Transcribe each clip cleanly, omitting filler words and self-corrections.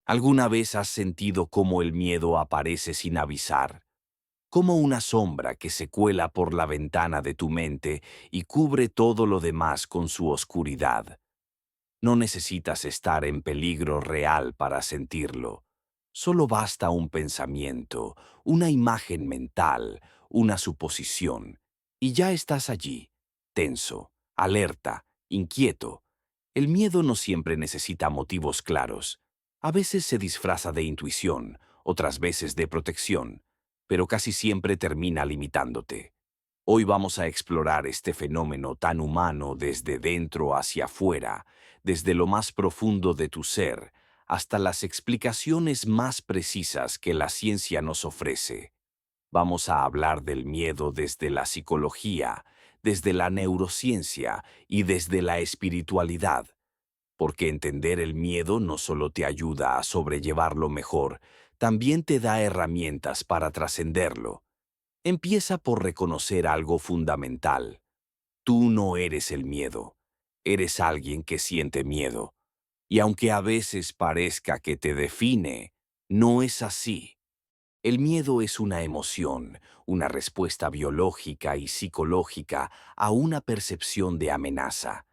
¿Alguna vez has sentido cómo el miedo aparece sin avisar? Como una sombra que se cuela por la ventana de tu mente y cubre todo lo demás con su oscuridad. No necesitas estar en peligro real para sentirlo. Solo basta un pensamiento, una imagen mental, una suposición, y ya estás allí, tenso, alerta, inquieto. El miedo no siempre necesita motivos claros. A veces se disfraza de intuición, otras veces de protección, pero casi siempre termina limitándote. Hoy vamos a explorar este fenómeno tan humano desde dentro hacia afuera, desde lo más profundo de tu ser, hasta las explicaciones más precisas que la ciencia nos ofrece. Vamos a hablar del miedo desde la psicología, desde la neurociencia y desde la espiritualidad, porque entender el miedo no solo te ayuda a sobrellevarlo mejor, también te da herramientas para trascenderlo. Empieza por reconocer algo fundamental. Tú no eres el miedo, eres alguien que siente miedo. Y aunque a veces parezca que te define, no es así. El miedo es una emoción, una respuesta biológica y psicológica a una percepción de amenaza.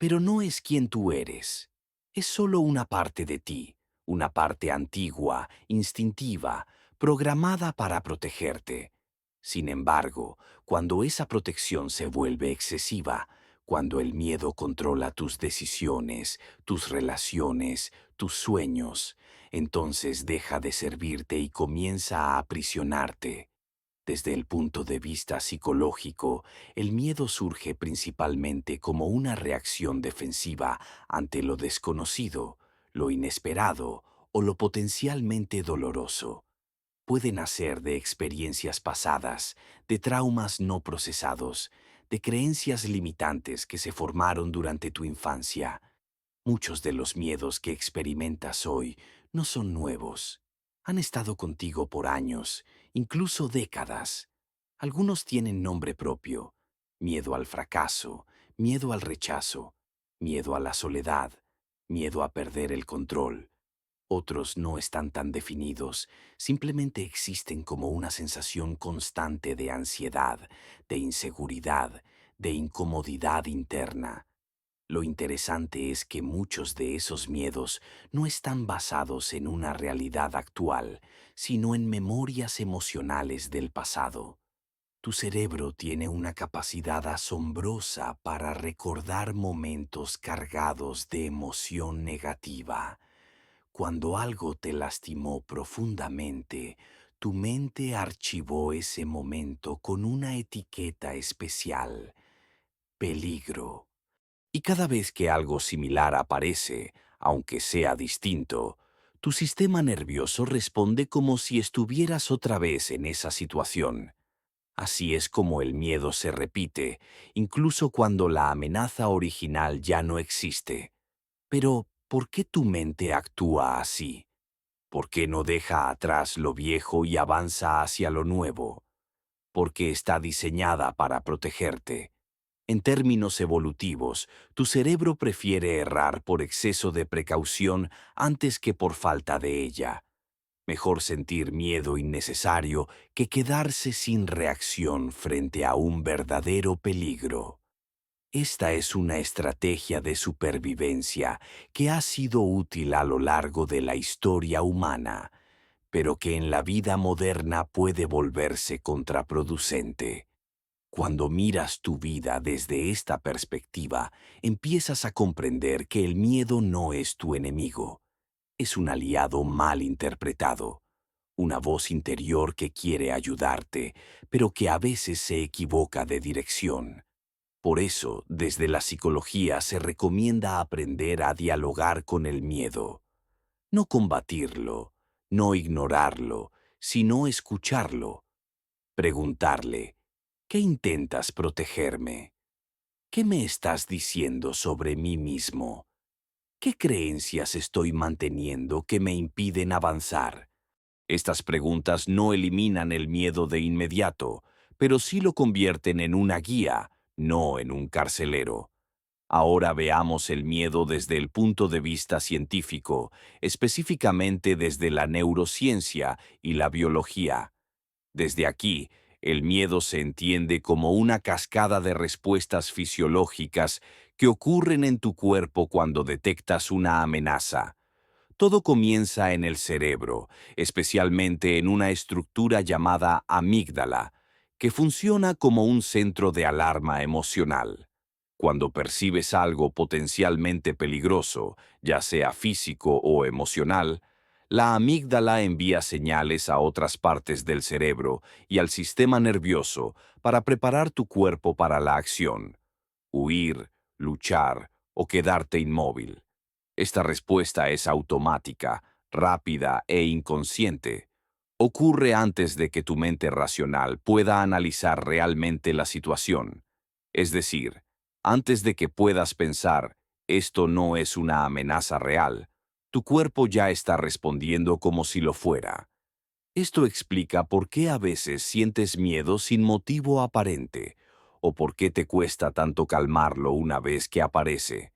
Pero no es quien tú eres. Es solo una parte de ti, una parte antigua, instintiva, programada para protegerte. Sin embargo, cuando esa protección se vuelve excesiva, cuando el miedo controla tus decisiones, tus relaciones, tus sueños, entonces deja de servirte y comienza a aprisionarte. Desde el punto de vista psicológico, el miedo surge principalmente como una reacción defensiva ante lo desconocido, lo inesperado o lo potencialmente doloroso. Puede nacer de experiencias pasadas, de traumas no procesados, de creencias limitantes que se formaron durante tu infancia. Muchos de los miedos que experimentas hoy no son nuevos. Han estado contigo por años, incluso décadas. Algunos tienen nombre propio: miedo al fracaso, miedo al rechazo, miedo a la soledad, miedo a perder el control. Otros no están tan definidos, simplemente existen como una sensación constante de ansiedad, de inseguridad, de incomodidad interna. Lo interesante es que muchos de esos miedos no están basados en una realidad actual, sino en memorias emocionales del pasado. Tu cerebro tiene una capacidad asombrosa para recordar momentos cargados de emoción negativa. Cuando algo te lastimó profundamente, tu mente archivó ese momento con una etiqueta especial: peligro. Y cada vez que algo similar aparece, aunque sea distinto, tu sistema nervioso responde como si estuvieras otra vez en esa situación. Así es como el miedo se repite, incluso cuando la amenaza original ya no existe. Pero, ¿por qué tu mente actúa así? ¿Por qué no deja atrás lo viejo y avanza hacia lo nuevo? Porque está diseñada para protegerte. En términos evolutivos, tu cerebro prefiere errar por exceso de precaución antes que por falta de ella. Mejor sentir miedo innecesario que quedarse sin reacción frente a un verdadero peligro. Esta es una estrategia de supervivencia que ha sido útil a lo largo de la historia humana, pero que en la vida moderna puede volverse contraproducente. Cuando miras tu vida desde esta perspectiva, empiezas a comprender que el miedo no es tu enemigo, es un aliado mal interpretado, una voz interior que quiere ayudarte, pero que a veces se equivoca de dirección. Por eso, desde la psicología se recomienda aprender a dialogar con el miedo, no combatirlo, no ignorarlo, sino escucharlo, preguntarle: ¿qué intentas protegerme? ¿Qué me estás diciendo sobre mí mismo? ¿Qué creencias estoy manteniendo que me impiden avanzar? Estas preguntas no eliminan el miedo de inmediato, pero sí lo convierten en una guía, no en un carcelero. Ahora veamos el miedo desde el punto de vista científico, específicamente desde la neurociencia y la biología. Desde aquí, el miedo se entiende como una cascada de respuestas fisiológicas que ocurren en tu cuerpo cuando detectas una amenaza. Todo comienza en el cerebro, especialmente en una estructura llamada amígdala, que funciona como un centro de alarma emocional. Cuando percibes algo potencialmente peligroso, ya sea físico o emocional, la amígdala envía señales a otras partes del cerebro y al sistema nervioso para preparar tu cuerpo para la acción, huir, luchar o quedarte inmóvil. Esta respuesta es automática, rápida e inconsciente. Ocurre antes de que tu mente racional pueda analizar realmente la situación. Es decir, antes de que puedas pensar, esto no es una amenaza real, tu cuerpo ya está respondiendo como si lo fuera. Esto explica por qué a veces sientes miedo sin motivo aparente, o por qué te cuesta tanto calmarlo una vez que aparece.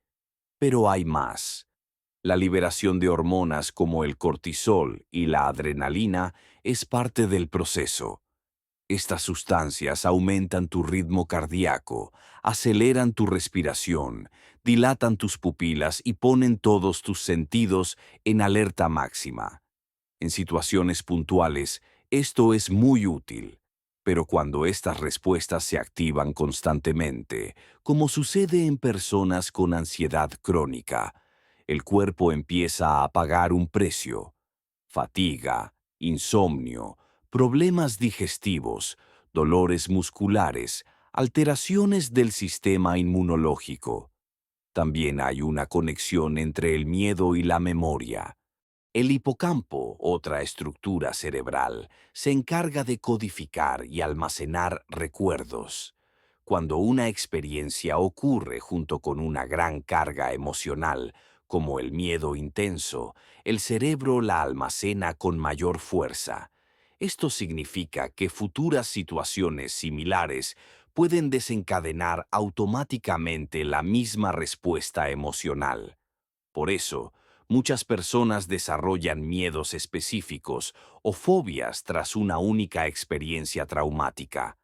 Pero hay más. La liberación de hormonas como el cortisol y la adrenalina es parte del proceso. Estas sustancias aumentan tu ritmo cardíaco, aceleran tu respiración, dilatan tus pupilas y ponen todos tus sentidos en alerta máxima. En situaciones puntuales, esto es muy útil, pero cuando estas respuestas se activan constantemente, como sucede en personas con ansiedad crónica, el cuerpo empieza a pagar un precio: fatiga, insomnio, problemas digestivos, dolores musculares, alteraciones del sistema inmunológico. También hay una conexión entre el miedo y la memoria. El hipocampo, otra estructura cerebral, se encarga de codificar y almacenar recuerdos. Cuando una experiencia ocurre junto con una gran carga emocional, como el miedo intenso, el cerebro la almacena con mayor fuerza. Esto significa que futuras situaciones similares pueden desencadenar automáticamente la misma respuesta emocional. Por eso, muchas personas desarrollan miedos específicos o fobias tras una única experiencia traumática.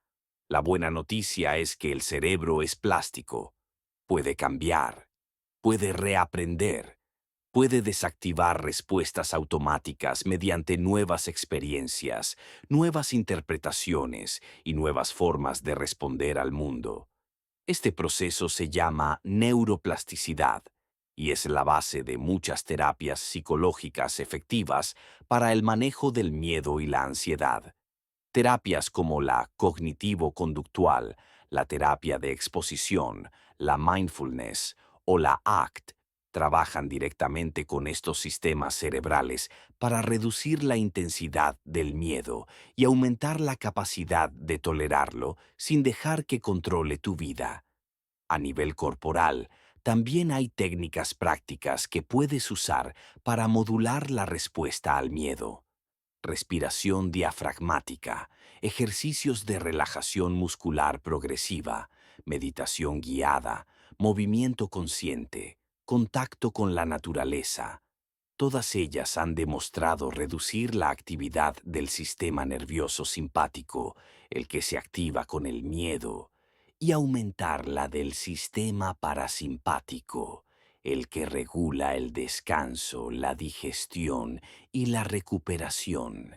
La buena noticia es que el cerebro es plástico. Puede cambiar, puede reaprender, puede desactivar respuestas automáticas mediante nuevas experiencias, nuevas interpretaciones y nuevas formas de responder al mundo. Este proceso se llama neuroplasticidad y es la base de muchas terapias psicológicas efectivas para el manejo del miedo y la ansiedad. Terapias como la cognitivo-conductual, la terapia de exposición, la mindfulness o la ACT trabajan directamente con estos sistemas cerebrales para reducir la intensidad del miedo y aumentar la capacidad de tolerarlo sin dejar que controle tu vida. A nivel corporal, también hay técnicas prácticas que puedes usar para modular la respuesta al miedo: respiración diafragmática, ejercicios de relajación muscular progresiva, meditación guiada, movimiento consciente, contacto con la naturaleza. Todas ellas han demostrado reducir la actividad del sistema nervioso simpático, el que se activa con el miedo, y aumentar la del sistema parasimpático, el que regula el descanso, la digestión y la recuperación.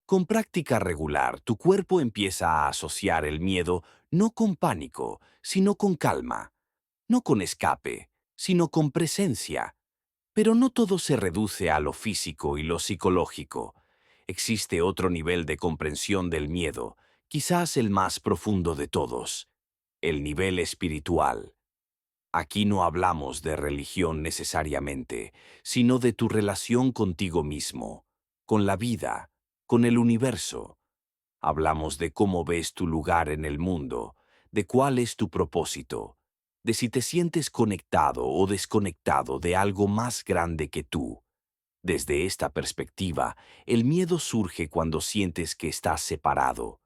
Con práctica regular, tu cuerpo empieza a asociar el miedo no con pánico, sino con calma, no con escape, sino con presencia. Pero no todo se reduce a lo físico y lo psicológico. Existe otro nivel de comprensión del miedo, quizás el más profundo de todos: el nivel espiritual. Aquí no hablamos de religión necesariamente, sino de tu relación contigo mismo, con la vida, con el universo. Hablamos de cómo ves tu lugar en el mundo, de cuál es tu propósito, de si te sientes conectado o desconectado de algo más grande que tú. Desde esta perspectiva, el miedo surge cuando sientes que estás separado,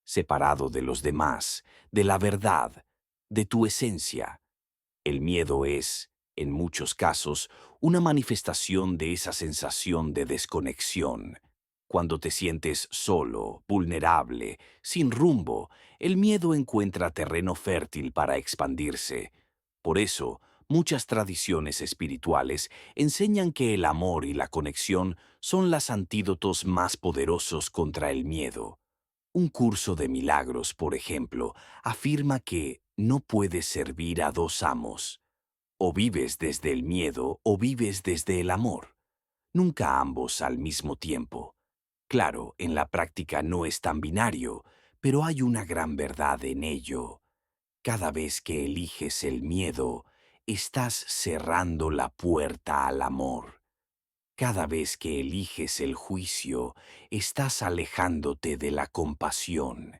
separado de los demás, de la verdad, de tu esencia. El miedo es, en muchos casos, una manifestación de esa sensación de desconexión. Cuando te sientes solo, vulnerable, sin rumbo, el miedo encuentra terreno fértil para expandirse. Por eso, muchas tradiciones espirituales enseñan que el amor y la conexión son los antídotos más poderosos contra el miedo. Un curso de milagros, por ejemplo, afirma que no puedes servir a dos amos. O vives desde el miedo o vives desde el amor. Nunca ambos al mismo tiempo. Claro, en la práctica no es tan binario, pero hay una gran verdad en ello. Cada vez que eliges el miedo, estás cerrando la puerta al amor. Cada vez que eliges el juicio, estás alejándote de la compasión.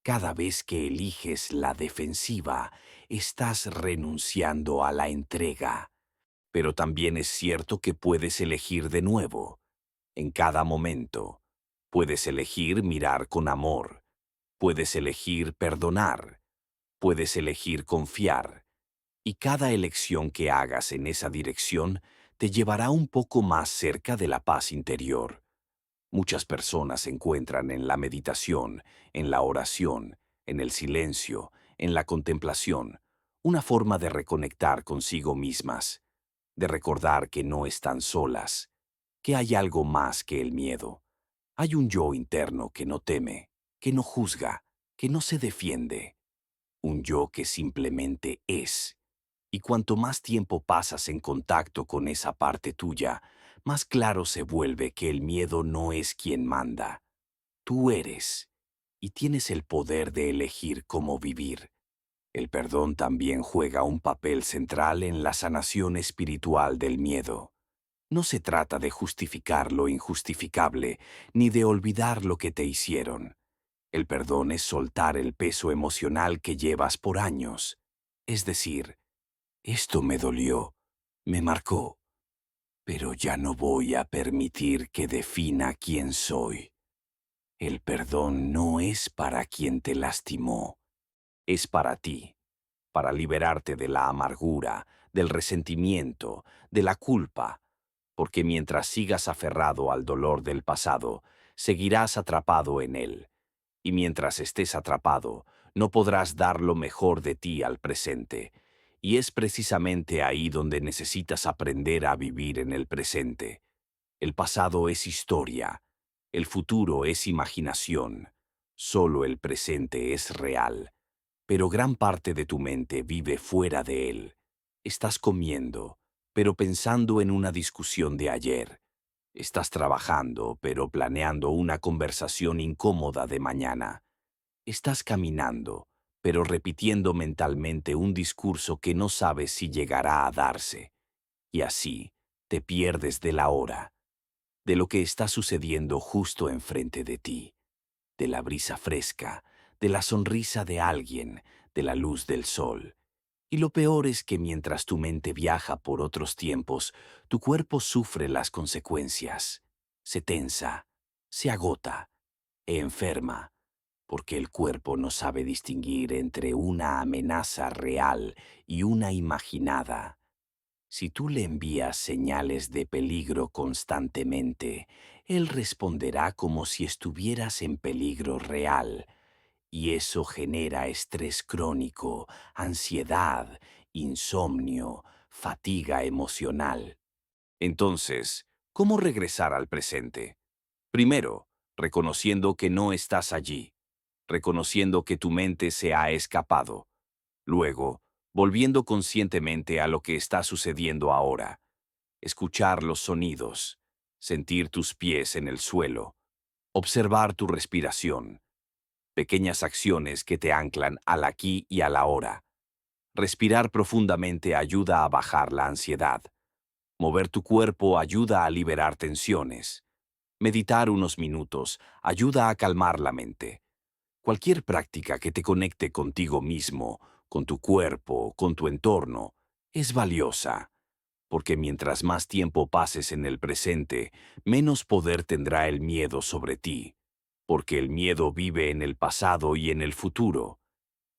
Cada vez que eliges la defensiva, estás renunciando a la entrega. Pero también es cierto que puedes elegir de nuevo, en cada momento. Puedes elegir mirar con amor. Puedes elegir perdonar. Puedes elegir confiar. Y cada elección que hagas en esa dirección te llevará un poco más cerca de la paz interior. Muchas personas se encuentran en la meditación, en la oración, en el silencio, en la contemplación, una forma de reconectar consigo mismas, de recordar que no están solas, que hay algo más que el miedo. Hay un yo interno que no teme, que no juzga, que no se defiende, un yo que simplemente es. Y cuanto más tiempo pasas en contacto con esa parte tuya, más claro se vuelve que el miedo no es quien manda. Tú eres, y tienes el poder de elegir cómo vivir. El perdón también juega un papel central en la sanación espiritual del miedo. No se trata de justificar lo injustificable, ni de olvidar lo que te hicieron. El perdón es soltar el peso emocional que llevas por años. Es decir, esto me dolió, me marcó, pero ya no voy a permitir que defina quién soy. El perdón no es para quien te lastimó, es para ti, para liberarte de la amargura, del resentimiento, de la culpa, porque mientras sigas aferrado al dolor del pasado, seguirás atrapado en él, y mientras estés atrapado, no podrás dar lo mejor de ti al presente. Y es precisamente ahí donde necesitas aprender a vivir en el presente. El pasado es historia, el futuro es imaginación, solo el presente es real, pero gran parte de tu mente vive fuera de él. Estás comiendo, pero pensando en una discusión de ayer. Estás trabajando, pero planeando una conversación incómoda de mañana. Estás caminando, pero repitiendo mentalmente un discurso que no sabes si llegará a darse. Y así, te pierdes de la hora, de lo que está sucediendo justo enfrente de ti, de la brisa fresca, de la sonrisa de alguien, de la luz del sol. Y lo peor es que mientras tu mente viaja por otros tiempos, tu cuerpo sufre las consecuencias. Se tensa, se agota e enferma, porque el cuerpo no sabe distinguir entre una amenaza real y una imaginada. Si tú le envías señales de peligro constantemente, él responderá como si estuvieras en peligro real, y eso genera estrés crónico, ansiedad, insomnio, fatiga emocional. Entonces, ¿cómo regresar al presente? Primero, reconociendo que no estás allí, reconociendo que tu mente se ha escapado. Luego, volviendo conscientemente a lo que está sucediendo ahora. Escuchar los sonidos, sentir tus pies en el suelo, observar tu respiración. Pequeñas acciones que te anclan al aquí y a la hora. Respirar profundamente ayuda a bajar la ansiedad. Mover tu cuerpo ayuda a liberar tensiones. Meditar unos minutos ayuda a calmar la mente. Cualquier práctica que te conecte contigo mismo, con tu cuerpo, con tu entorno, es valiosa, porque mientras más tiempo pases en el presente, menos poder tendrá el miedo sobre ti, porque el miedo vive en el pasado y en el futuro.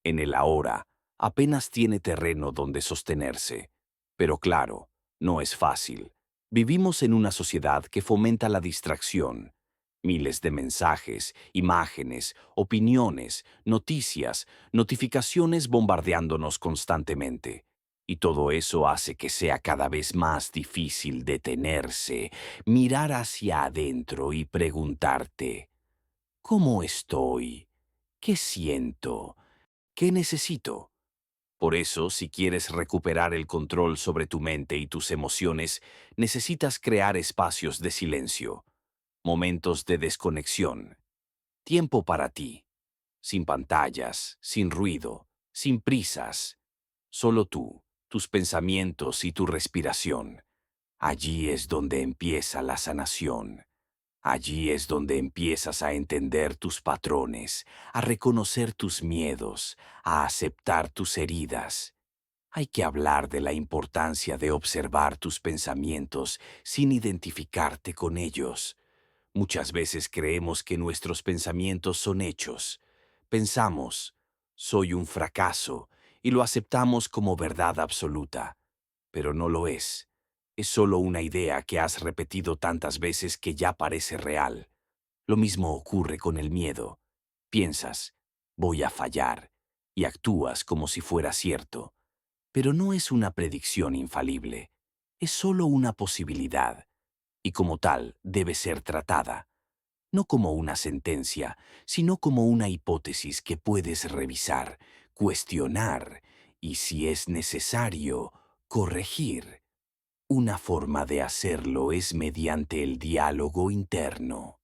En el ahora, Apenas tiene terreno donde sostenerse. Pero claro, no es fácil. Vivimos en una sociedad que fomenta la distracción. Miles de mensajes, imágenes, opiniones, noticias, notificaciones bombardeándonos constantemente. Y todo eso hace que sea cada vez más difícil detenerse, mirar hacia adentro y preguntarte, ¿cómo estoy? ¿Qué siento? ¿Qué necesito? Por eso, si quieres recuperar el control sobre tu mente y tus emociones, necesitas crear espacios de silencio, momentos de desconexión, tiempo para ti, sin pantallas, sin ruido, sin prisas, solo tú, tus pensamientos y tu respiración. Allí es donde empieza la sanación. Allí es donde empiezas a entender tus patrones, a reconocer tus miedos, a aceptar tus heridas. Hay que hablar de la importancia de observar tus pensamientos sin identificarte con ellos. Muchas veces creemos que nuestros pensamientos son hechos. Pensamos, soy un fracaso, y lo aceptamos como verdad absoluta. Pero no lo es. Es solo una idea que has repetido tantas veces que ya parece real. Lo mismo ocurre con el miedo. Piensas, voy a fallar, y actúas como si fuera cierto. Pero no es una predicción infalible. Es solo una posibilidad, y como tal debe ser tratada, no como una sentencia, sino como una hipótesis que puedes revisar, cuestionar y, si es necesario, corregir. Una forma de hacerlo es mediante el diálogo interno.